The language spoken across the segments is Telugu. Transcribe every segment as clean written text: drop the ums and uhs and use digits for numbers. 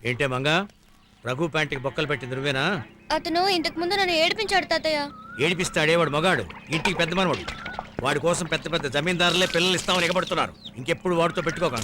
ఏంటే మంగా రఘు ప్యాంటుకి బొక్కలు పెట్టింది నువ్వేనా? అతను ఇంతకు ముందు నన్ను ఏడిపించాడు తాతయ్య. ఏడిపిస్తాడే వాడు మగాడు, ఇంటికి పెద్ద మనవాడు. వాడి కోసం పెద్ద పెద్ద జమీందారులే పిల్లలు ఇస్తామని ఎగబడుతున్నారు. ఇంకెప్పుడు వాడితో పెట్టుకోక.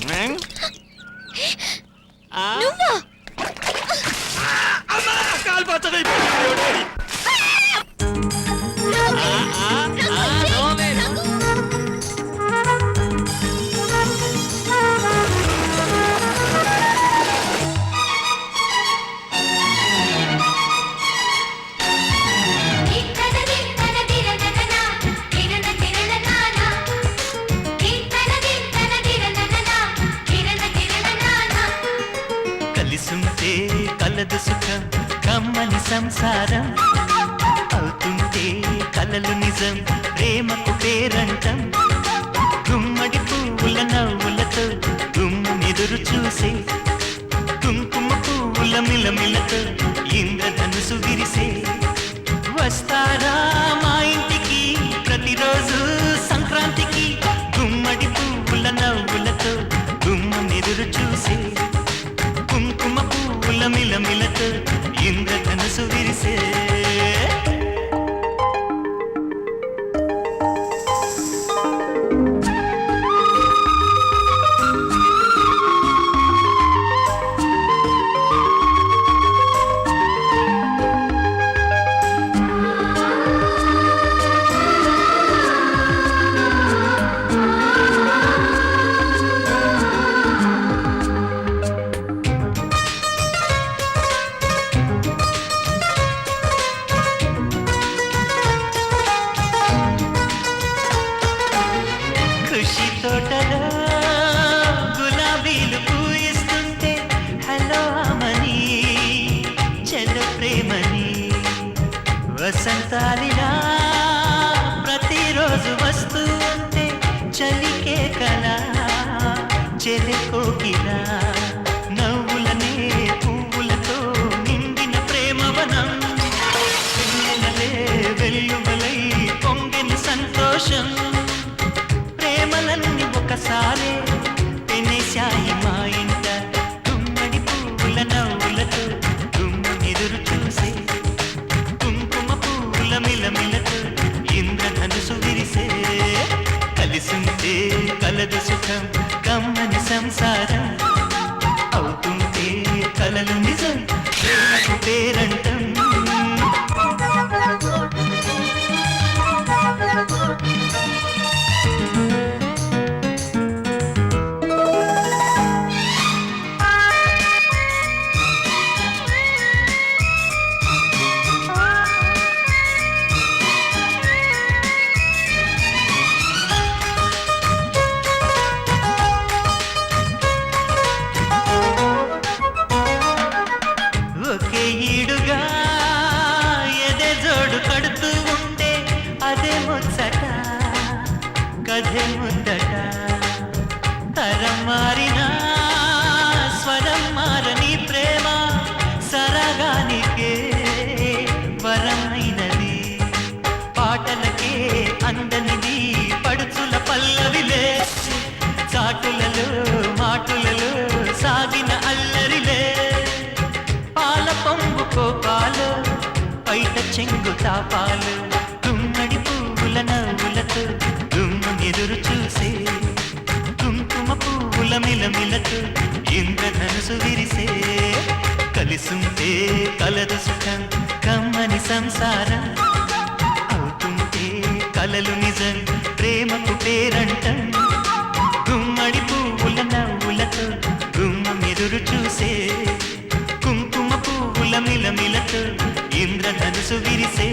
కలిసుంటే కలదు సుఖం కమ్మని సంసారం అవుతుంటే కలలు నిజం ప్రేమకు పేరంటం గుమ్మడి పువ్వుల నవ్వులతో గుమ్మెదురు చూసే కుంకుమ పువ్వుల మిలమిలతో ఇంద్రధనుసు విరిసే వస్తారా మా ఇంటికి ప్రతిరోజు సంక్రాంతికి గుమ్మడి పువ్వుల నవ్వులతో గుమ్మెదురు చూసే కుంకుమ పువ్వుల మిలమిలతో ఇంద్రధనుసు విరిసే ఖుషి తోటలో గులాబీలు పూయిస్తుంటే హలో అమని చెల్ల ప్రేమని వసంతాలిలా ప్రతిరోజు వస్తూ ఉంటే చలికే కలా చెలి కోకిలా నవ్వులనే పువ్వులతో నిండిన ప్రేమవనం వెన్నెలలే వెల్లువలై పొంగిన సంతోషం ప్రేమలన్నీ ఒకసారే పెనేశాయి మా ఇంట గుమ్మడి పువ్వుల నవ్వులతో గుమ్మెదురు చూసే కుంకుమ పువ్వుల మిలమిలతో ఇంద్రధనుసు విరిసే కలిసుంటే కలదు సుఖం కమ్మని సంసారం అవుతుంటే కలలు నిజం ప్రేమకు పేరంటం ఒకే ఈడుగా ఎదే జోడు కడుతూ ఉంటే అదే ముచ్చట కథే ముద్దట తరం మారినా స్వరం మారని ప్రేమ సరగానికే వరమైనది పాటలకే అందనిది పడుచుల పల్లవిలే చాటులలో మాటులలో సాగిన అల్లరిలే పాల పొంగు కోపాలు పైట చెంగు తాపాలు గుమ్మడి పువ్వుల నవ్వులతో గుమ్మెదురు చూసే కుంకుమ పువ్వుల మిలమిలతో ఇంద్రధనుసు విరిసే కలిసుంటే కలదు సుఖం కమ్మని సంసారం అవుతుంటే కలలు నిజం ప్రేమకు పేరంటం గుమ్మడి పువ్వుల నవ్వులతో గుమ్మెదురు చూసే కుంకుమ పువ్వుల మిలమిలతో ఇంద్రధనుసు విరిసే